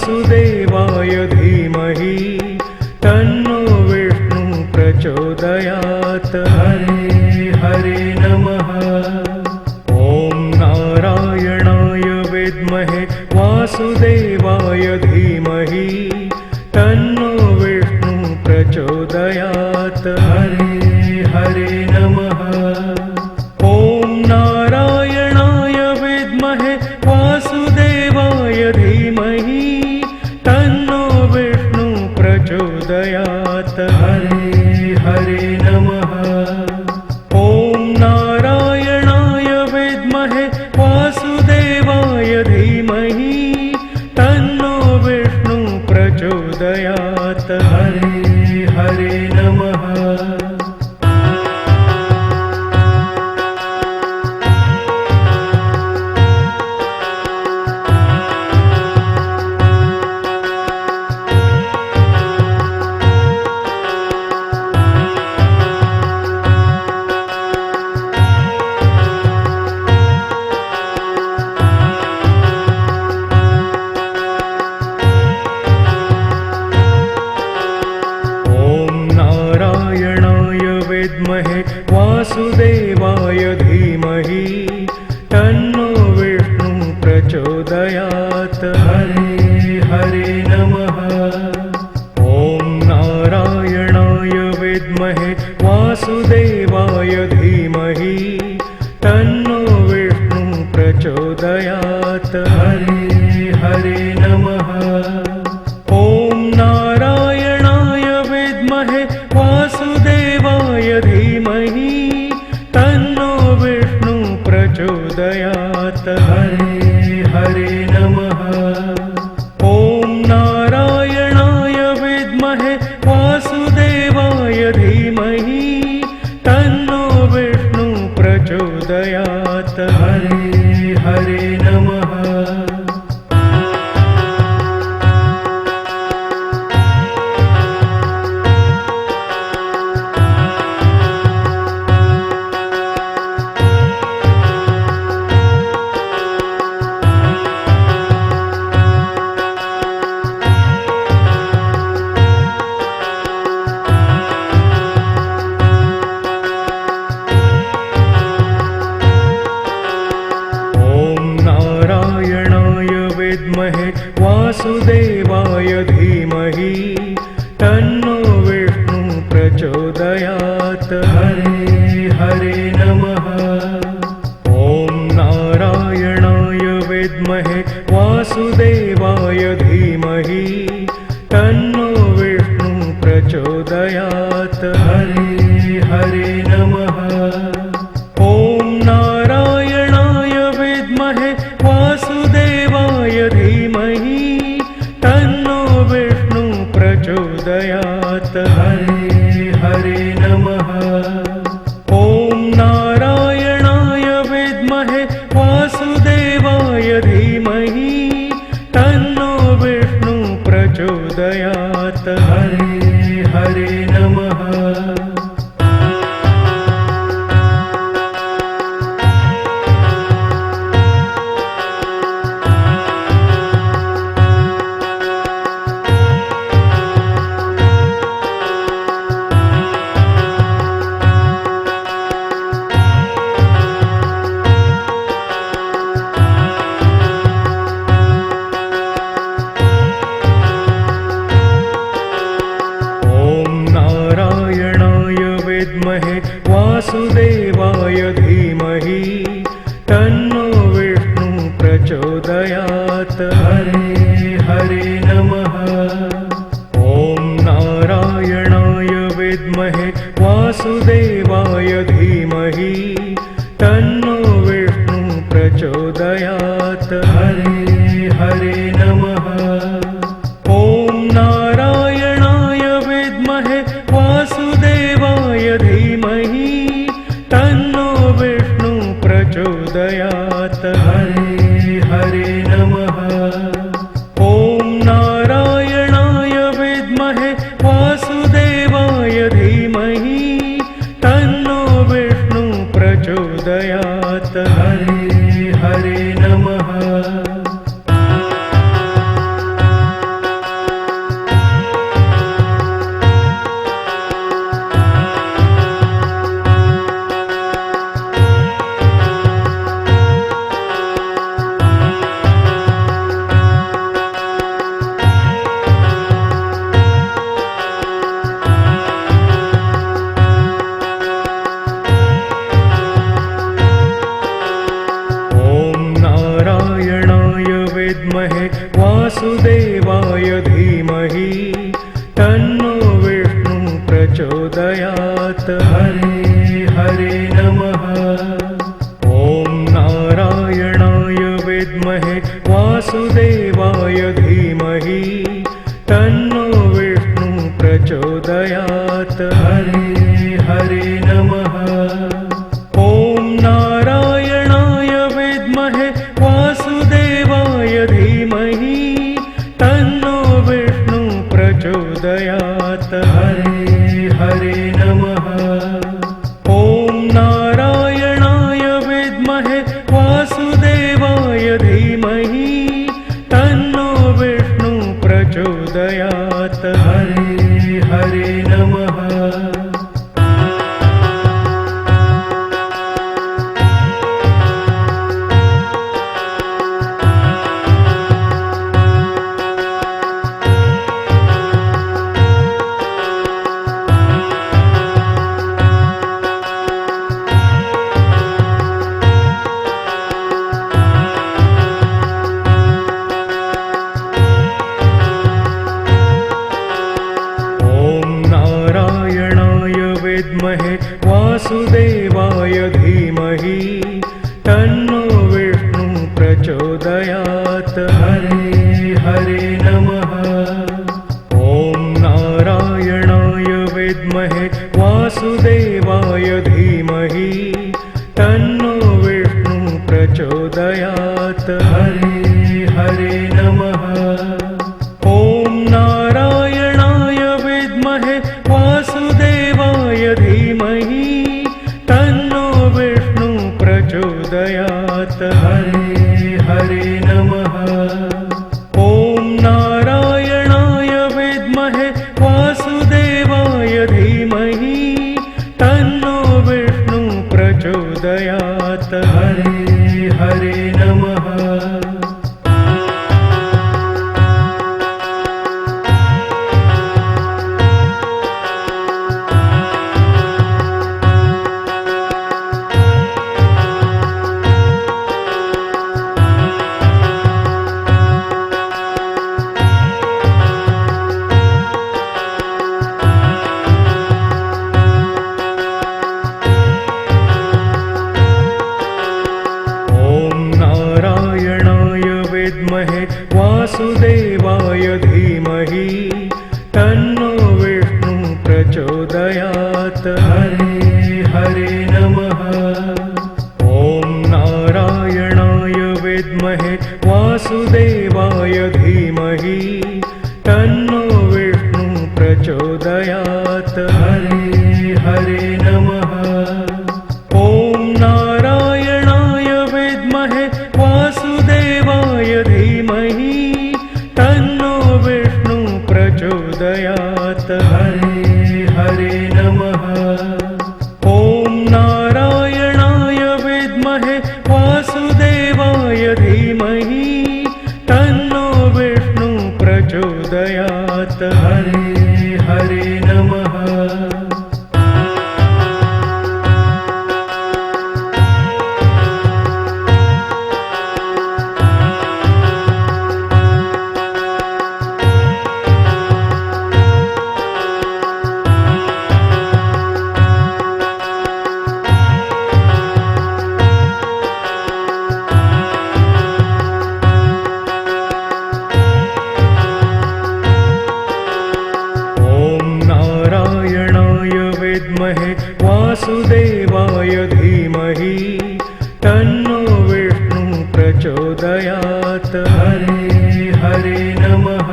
वासुदेवाय धीमहि तन्नो विष्णु प्रचोदयात्। हरे हरे नमः। ॐ नारायणाय विद्महे वासुदेवाय धीमहि तन्नो विष्णु प्रचोदयात्। हरे हरे नमः। ॐ नारायणाय विद्महे वासुदेवाय धीमहि तन्नो विष्णु प्रचोदयात्। हरे हरे नमः। ॐ नारायणाय विद्महे वासुदेवाय धीमहि तन्नो विष्णु प्रचोदयात्। हरे हरे नमः। विद्महे वासुदेवाय धीमहि तन्नो विष्णु प्रचोदयात्। हरे हरे नमः। ॐ नारायणाय विद्महे वासुदेवाय धीमहि तन्नो विष्णु प्रचोदयात्। हरे हरे नमः। ॐ नारायणाय विद्महे वासुदेवाय धीमहि तन्नो विष्णु प्रचोदयात्। हरे हरे नमः। ॐ नारायणाय विद्महे वासुदेवाय धीमहि तन्नो विष्णु प्रचोदयात्। हरे हरे नमः। विद्महे वासुदेवाय धीमहि तन्नो विष्णु प्रचोदयात्। हरे हरे नमः। ॐ नारायणाय विद्महे वासुदेवाय धीमहि तन्नो विष्णु प्रचोदयात्। हरे हरे नमः। ॐ नारायणाय विद्महे वासुदेवाय धीमहि तन्नो विष्णु प्रचोदयात्। हरे हरे नमः। ॐ नारायणाय विद्महे वासुदेवाय धीमहि तन्नो विष्णु प्रचोदयात्। हरे हरे नमः। विद्महे वासुदेवाय धीमहि तन्नो विष्णु प्रचोदयात्। हरे हरे नमः। ॐ नारायणाय विद्महे वासुदेवाय धीमहि तन्नो विष्णु प्रचोदयात्। हरे हरे नमः। ॐ नारायणाय विद्महे वासुदेवाय धीमहि तन्नो विष्णु प्रचोदयात्। हरे हरे नमः। ॐ नारायणाय विद्महे वासुदेवाय धीमहि तन्नो विष्णु प्रचोदयात्। हरे हरे नमः। वासुदेवाय धीमहि तन्नो विष्णु प्रचोदयात्। हरे हरे नमः। ॐ नारायणाय विद्महे वासुदेवाय धीमहि तन्नो विष्णु प्रचोदयात्। हरे हरे नमः। ॐ नारायणाय विद्महे वासुदेवाय धीमहि तन्नो विष्णु प्रचोदयात्। हरे हरे नमः। ॐ नारायणाय विद्महे वासुदेवाय धीमहि तन्नो विष्णु प्रचोदयात्। हरे हरे नमः। विद्महे वासुदेवाय धीमहि तन्नो विष्णु प्रचोदयात्। हरे हरे नमः। ॐ नारायणाय विद्महे वासुदेवाय धीमहि तन्नो विष्णु प्रचोदयात्। हरे हरे नमः। ॐ नारायणाय विद्महे वासुदेवाय धीमहि तन्नो विष्णु प्रचोदयात्। हरे हरे नमः। ॐ नारायणाय विद्महे वासुदेवाय धीमहि तन्नो विष्णु प्रचोदयात्। हरे हरे नमः। विद्महे वासुदेवाय धीमहि तन्नो विष्णु प्रचोदयात्। हरे हरे नमः। ॐ नारायणाय विद्महे वासुदेवाय धीमहि तन्नो विष्णु प्रचोदयात्। हरे हरे नमः। ॐ नारायणाय विद्महे वासुदेवाय धीमहि तन्नो विष्णु प्रचोदयात्। हरे हरे नमः। ॐ नारायणाय विद्महे वासुदेवाय धीमहि तन्नो विष्णु प्रचोदयात्। हरे हरे नमः। विद्महे वासुदेवाय धीमहि तन्नो विष्णु प्रचोदयात्। हरे हरे नमः।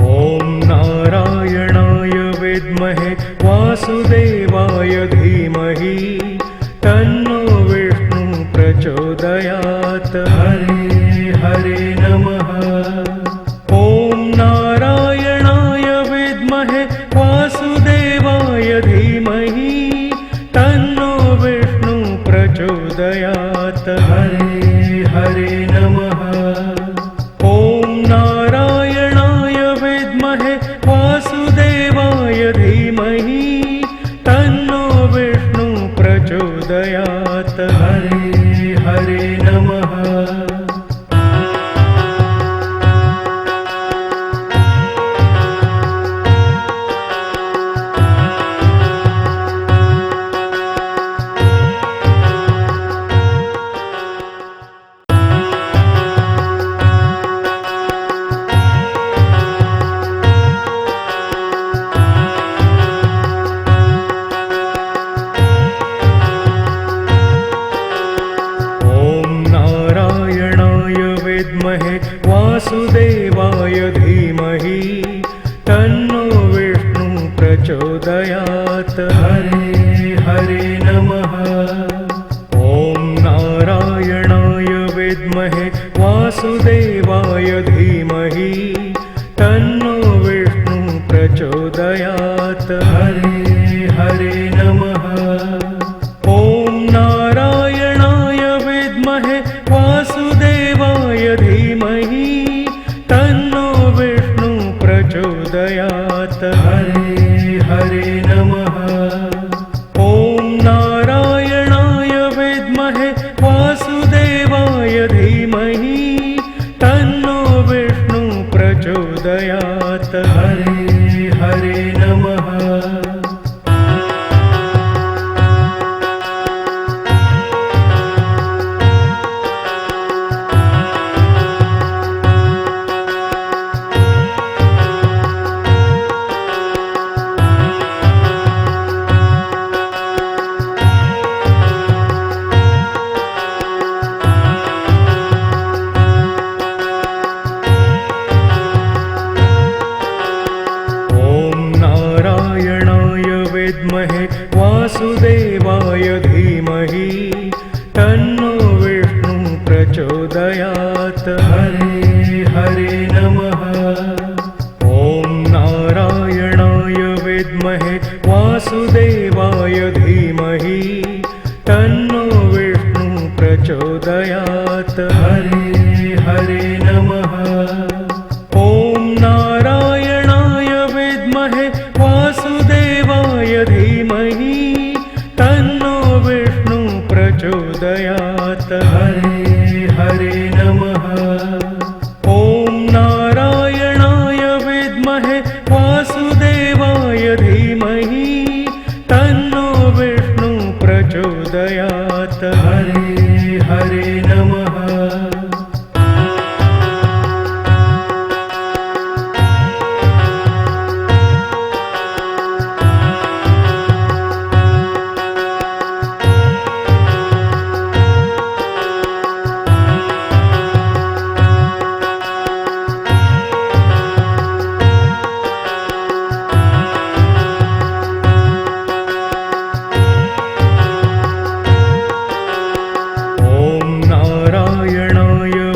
ॐ नारायणाय विद्महे वासुदेवाय धीमहि तन्नो विष्णु प्रचोदयात्। हरे हरे नमः। ॐ नारायणाय विद्महे वासुदेवाय धीमहि तन्नो विष्णु प्रचोदयात्। हरे हरे नमः। ॐ नारायणाय विद्महे वासुदेवाय धीमहि तन्नो विष्णु प्रचोदयात्। हरे हरे नमः। विद्महे वासुदेवाय धीमहि तन्नो विष्णु प्रचोदयात्। हरे हरे नमः। ॐ नारायणाय विद्महे वासुदेवाय धीमहि तन्नो विष्णु प्रचोदयात्। हरे हरे नमः। ॐ नारायणाय विद्महे वासुदेवाय धीमहि तन्नो विष्णु प्रचोदयात्। हरे हरे नमः। ॐ नारायणाय विद्महे वासुदेवाय धीमहि तन्नो विष्णु प्रचोदयात्। हरे हरे नमः। विद्महे वासुदेवाय धीमहि तन्नो विष्णु प्रचोदयात्। हरे हरे नमः। ॐ नारायणाय विद्महे वासुदेवाय धीमहि तन्नो विष्णु प्रचोदयात्। हरे हरे नमः। ॐ नारायणाय विद्महे वासुदेवाय धीमहि तन्नो विष्णु प्रचोदयात्। हरे हरे नमः। ॐ नारायणाय विद्महे वासुदेवाय धीमहि तन्नो विष्णु प्रचोदयात्। हरे हरे नमः।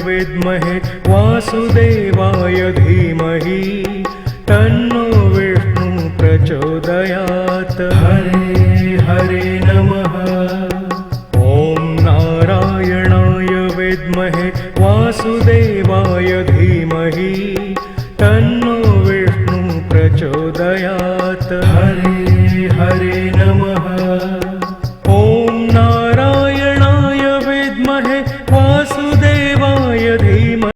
विद्महे वासुदेवाय धीमहि तन्नो विष्णु प्रचोदयात्। हरे हरे नमः। ॐ नारायणाय विद्महे वासुदेवाय धीमहि तन्नो विष्णु प्रचोदयात्। हरे